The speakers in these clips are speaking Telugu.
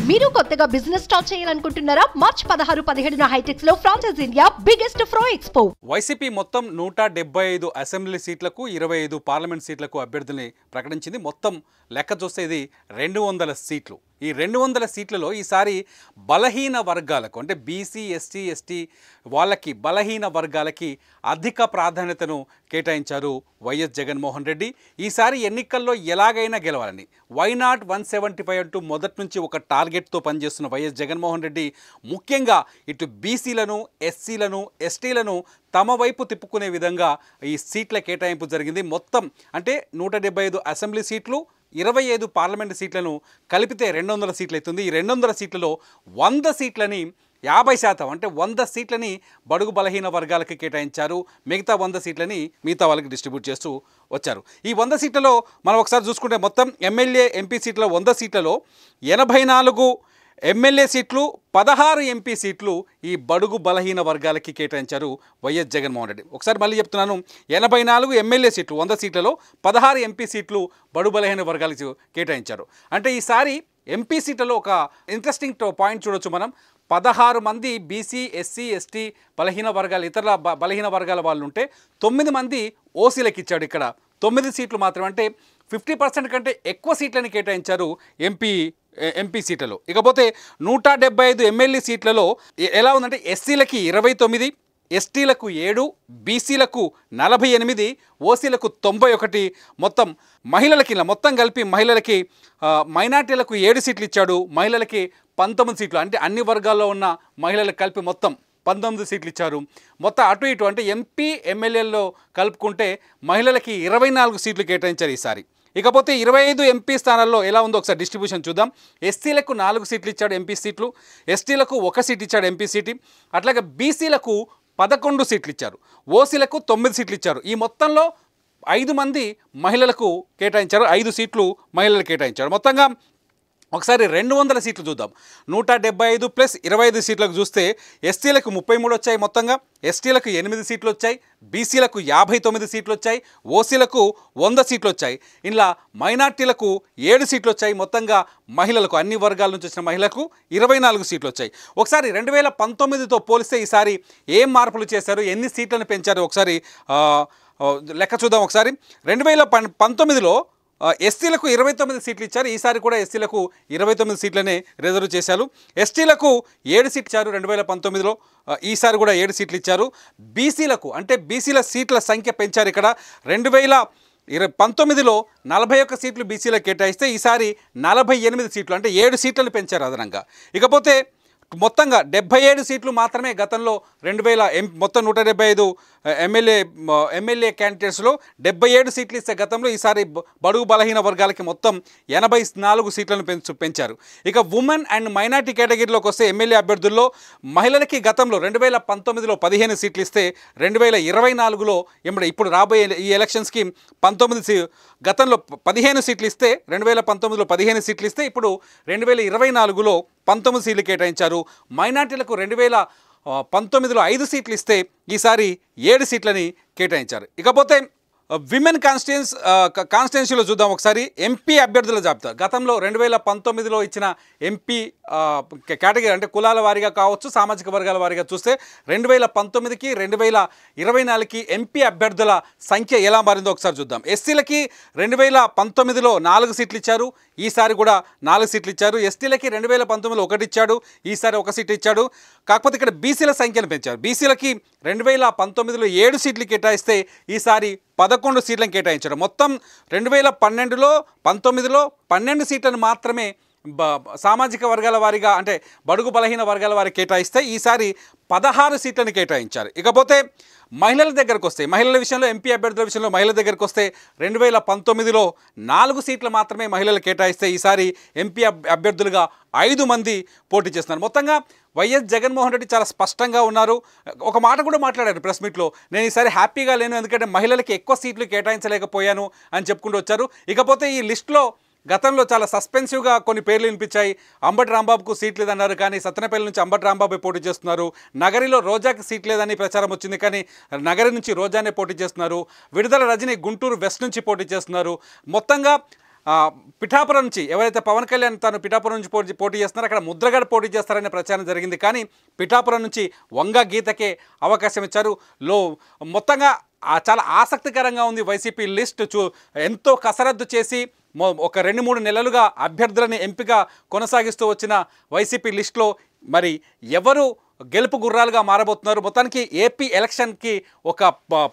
మీరు కొత్తగా బిజినెస్ స్టార్ట్ చేయాలనుకుంటున్నారా? మార్చ్ 16, 17న హైటెక్స్ లో franchise India biggest ఫ్రో expo. YCP మొత్తం 175 అసెంబ్లీ సీట్లకు 25 పార్లమెంట్ సీట్లకు అభ్యర్థుల్ని ప్రకటించింది. మొత్తం లెక్క చూస్తే ఇది 200 సీట్లు. ఈ 200 సీట్లలో ఈసారి బలహీన వర్గాలకు అంటే బీసీ, ఎస్టీ, ఎస్టీ వాళ్ళకి బలహీన వర్గాలకి అధిక ప్రాధాన్యతను కేటాయించారు వైఎస్ జగన్మోహన్ రెడ్డి. ఈసారి ఎన్నికల్లో ఎలాగైనా గెలవాలని వైనాట్ 175 అంటూ మొదటి నుంచి ఒక టార్గెట్తో పనిచేస్తున్న వైఎస్ జగన్మోహన్ రెడ్డి ముఖ్యంగా ఇటు బీసీలను, ఎస్సీలను, ఎస్టీలను తమ వైపు తిప్పుకునే విధంగా ఈ సీట్ల కేటాయింపు జరిగింది. మొత్తం అంటే 175 అసెంబ్లీ సీట్లు, 25 పార్లమెంటు సీట్లను కలిపితే 200 సీట్లు అవుతుంది. ఈ 200 సీట్లలో 100 సీట్లని 50% అంటే 100 సీట్లని బడుగు బలహీన వర్గాలకి కేటాయించారు. మిగతా 100 సీట్లని మిగతా వాళ్ళకి డిస్ట్రిబ్యూట్ చేస్తూ వచ్చారు. ఈ 100 సీట్లలో మనం ఒకసారి చూసుకుంటే మొత్తం ఎమ్మెల్యే, ఎంపీ సీట్ల 100 సీట్లలో 84 ఎమ్మెల్యే సీట్లు, 16 ఎంపీ సీట్లు ఈ బడుగు బలహీన వర్గాలకి కేటాయించారు వైఎస్ జగన్మోహన్ రెడ్డి. ఒకసారి మళ్ళీ చెప్తున్నాను, 84 ఎమ్మెల్యే సీట్లు 100 సీట్లలో 16 ఎంపీ సీట్లు బడుగు బలహీన వర్గాలకు కేటాయించారు. అంటే ఈసారి ఎంపీ సీట్లలో ఒక ఇంట్రెస్టింగ్ పాయింట్ చూడొచ్చు మనం. 16 మంది బీసీ, ఎస్సీ, ఎస్టీ బలహీన వర్గాలు, ఇతర బలహీన వర్గాల వాళ్ళు ఉంటే 9 మంది ఓసీలకు ఇచ్చాడు. ఇక్కడ 9 సీట్లు మాత్రమే, అంటే 50% కంటే ఎక్కువ సీట్లని కేటాయించారు ఎంపీ సీట్లలో. ఇకపోతే 175 ఎమ్మెల్యే సీట్లలో ఎలా ఉందంటే ఎస్సీలకి 29, ఎస్టీలకు 7, బీసీలకు 48, ఓసీలకు 91, మొత్తం మహిళలకి మొత్తం కలిపి మహిళలకి మైనార్టీలకు 7 సీట్లు ఇచ్చాడు, మహిళలకి 19 సీట్లు, అంటే అన్ని వర్గాల్లో ఉన్న మహిళలకు కలిపి మొత్తం 19 సీట్లు ఇచ్చారు. మొత్తం అటు ఇటు అంటే ఎంపీ, ఎమ్మెల్యేల్లో కలుపుకుంటే మహిళలకి 24 సీట్లు కేటాయించారు ఈసారి. ఇకపోతే 25 ఎంపీ స్థానాల్లో ఎలా ఉందో ఒకసారి డిస్ట్రిబ్యూషన్ చూద్దాం. ఎస్సీలకు 4 సీట్లు ఇచ్చాడు ఎంపీ సీట్లు, ఎస్టీలకు 1 సీట్ ఇచ్చాడు ఎంపీ సీటు, అట్లాగే బీసీలకు 11 సీట్లు ఇచ్చారు, ఓసీలకు 9 సీట్లు ఇచ్చారు. ఈ మొత్తంలో 5 మంది మహిళలకు కేటాయించారు, 5 సీట్లు మహిళలకు కేటాయించారు. మొత్తంగా ఒకసారి 200 సీట్లు చూద్దాం. 175 ప్లస్ 25 సీట్లకు చూస్తే ఎస్టీలకు 33 వచ్చాయి, మొత్తంగా ఎస్టీలకు 8 సీట్లు వచ్చాయి, బీసీలకు 59 సీట్లు వచ్చాయి, ఓసీలకు 100 సీట్లు వచ్చాయి, ఇలా మైనార్టీలకు 7 సీట్లు వచ్చాయి. మొత్తంగా మహిళలకు, అన్ని వర్గాల నుంచి వచ్చిన మహిళలకు 24 సీట్లు వచ్చాయి. ఒకసారి 2019తో పోలిస్తే ఈసారి ఏం మార్పులు చేశారు, ఎన్ని సీట్లను పెంచారు ఒకసారి లెక్క చూద్దాం. ఒకసారి 2019లో ఎస్టీలకు 29 సీట్లు ఇచ్చారు, ఈసారి కూడా ఎస్టీలకు 29 సీట్లనే రిజర్వ్ చేశారు. ఎస్టీలకు 7 సీట్లు ఇచ్చారు 2019లో, ఈసారి కూడా 7 సీట్లు ఇచ్చారు. బీసీలకు అంటే బీసీల సీట్ల సంఖ్య పెంచారు. ఇక్కడ 2019లో 41 సీట్లు బీసీలకు కేటాయిస్తే ఈసారి 48 సీట్లు అంటే 7 సీట్లను పెంచారు అదనంగా. ఇకపోతే మొత్తంగా 77 సీట్లు మాత్రమే గతంలో మొత్తం 175 ఎమ్మెల్యే క్యాండిడేట్స్లో 77 సీట్లు ఇస్తే గతంలో ఈసారి బడుగు బలహీన వర్గాలకి మొత్తం 84 సీట్లను పెంచారు. ఇక ఉమెన్ అండ్ మైనార్టీ కేటగిరీలోకి వస్తే ఎమ్మెల్యే అభ్యర్థుల్లో మహిళలకి గతంలో 2019లో 15 సీట్లు ఇస్తే 2024లో ఇప్పుడు రాబోయే ఈ ఎలక్షన్స్కి గతంలో 15 సీట్లు ఇస్తే 2019లో 15 సీట్లు ఇస్తే ఇప్పుడు 2024లో 19 సీట్లు కేటాయించారు. మైనార్టీలకు 2019లో 5 సీట్లు ఇస్తే ఈసారి 7 సీట్లని కేటాయించారు. ఇకపోతే విమెన్ కాన్స్టిట్యున్సీలో చూద్దాం ఒకసారి. ఎంపీ అభ్యర్థుల జాబితా గతంలో 2019లో ఇచ్చిన ఎంపీ కేటగిరీ అంటే కులాల వారీగా కావచ్చు, సామాజిక వర్గాల వారీగా చూస్తే 2019కి 2024కి ఎంపీ అభ్యర్థుల సంఖ్య ఎలా మారిందో ఒకసారి చూద్దాం. ఎస్సీలకి 2019లో 4 సీట్లు ఇచ్చారు, ఈసారి కూడా 4 సీట్లు ఇచ్చారు. ఎస్టీలకి 2019లో 1 ఇచ్చాడు, ఈసారి 1 సీట్ ఇచ్చాడు. కాకపోతే ఇక్కడ బీసీల సంఖ్యను పెంచారు. బీసీలకి 2019లో 7 సీట్లు కేటాయిస్తే ఈసారి 11 సీట్లను కేటాయించారు. మొత్తం 2012లో 19లో 12 సీట్లను మాత్రమే సామాజిక వర్గాల వారీగా అంటే బడుగు బలహీన వర్గాల వారికి కేటాయిస్తే ఈసారి 16 సీట్లను కేటాయించారు. ఇకపోతే మహిళల దగ్గరకు వస్తే, మహిళల విషయంలో ఎంపీ అభ్యర్థుల విషయంలో మహిళల దగ్గరకు వస్తే 2019లో 4 సీట్లు మాత్రమే మహిళలు కేటాయిస్తే ఈసారి ఎంపీ అభ్యర్థులుగా 5 మంది పోటీ చేస్తున్నారు. మొత్తంగా వైఎస్ జగన్మోహన్ రెడ్డి చాలా స్పష్టంగా ఉన్నారు. ఒక మాట కూడా మాట్లాడారు ప్రెస్ మీట్లో, నేను ఈసారి హ్యాపీగా లేను ఎందుకంటే మహిళలకి ఎక్కువ సీట్లు కేటాయించలేకపోయాను అని చెప్పుకుంటూ వచ్చారు. ఇకపోతే ఈ లిస్టులో గతంలో చాలా సస్పెన్సివ్గా కొన్ని పేర్లు వినిపించాయి. అంబటి రాంబాబుకు సీట్ లేదన్నారు, కానీ సత్తెనపల్లి నుంచి అంబటి రాంబాబు పోటీ చేస్తున్నారు. నగరిలో రోజాకి సీట్ లేదని ప్రచారం వచ్చింది, కానీ నగరి నుంచి రోజానే పోటీ చేస్తున్నారు. విడుదల రజని గుంటూరు వెస్ట్ నుంచి పోటీ చేస్తున్నారు. మొత్తంగా పిఠాపురం నుంచి ఎవరైతే పవన్ కళ్యాణ్ తాను పిఠాపురం నుంచి పోటీ చేస్తున్నారో అక్కడ ముద్రగడ పోటీ చేస్తారనే ప్రచారం జరిగింది. కానీ పిఠాపురం నుంచి వంగ గీతకే అవకాశం ఇచ్చారు. మొత్తంగా చాలా ఆసక్తికరంగా ఉంది వైసీపీ లిస్ట్. ఎంతో కసరత్తు చేసి ఒక 2-3 నెలలుగా అభ్యర్థులని ఎంపిక కొనసాగిస్తూ వచ్చిన వైసీపీ లిస్టులో మరి ఎవరు గెలుపు గుర్రాలుగా మారబోతున్నారు? మొత్తానికి ఏపీ ఎలక్షన్కి ఒక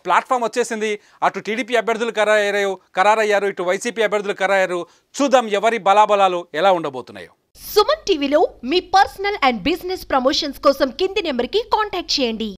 ప్లాట్ఫామ్ వచ్చేసింది. అటు టీడీపీ అభ్యర్థులు ఖరారయ్యారు, ఇటు వైసీపీ అభ్యర్థులు ఖరారయ్యారు. చూద్దాం ఎవరి బలాబలాలు ఎలా ఉండబోతున్నాయో. సుమన్ టీవీలో మీ పర్సనల్ అండ్ బిజినెస్ ప్రమోషన్స్ కోసం కింది నెంబర్కి కాంటాక్ట్ చేయండి.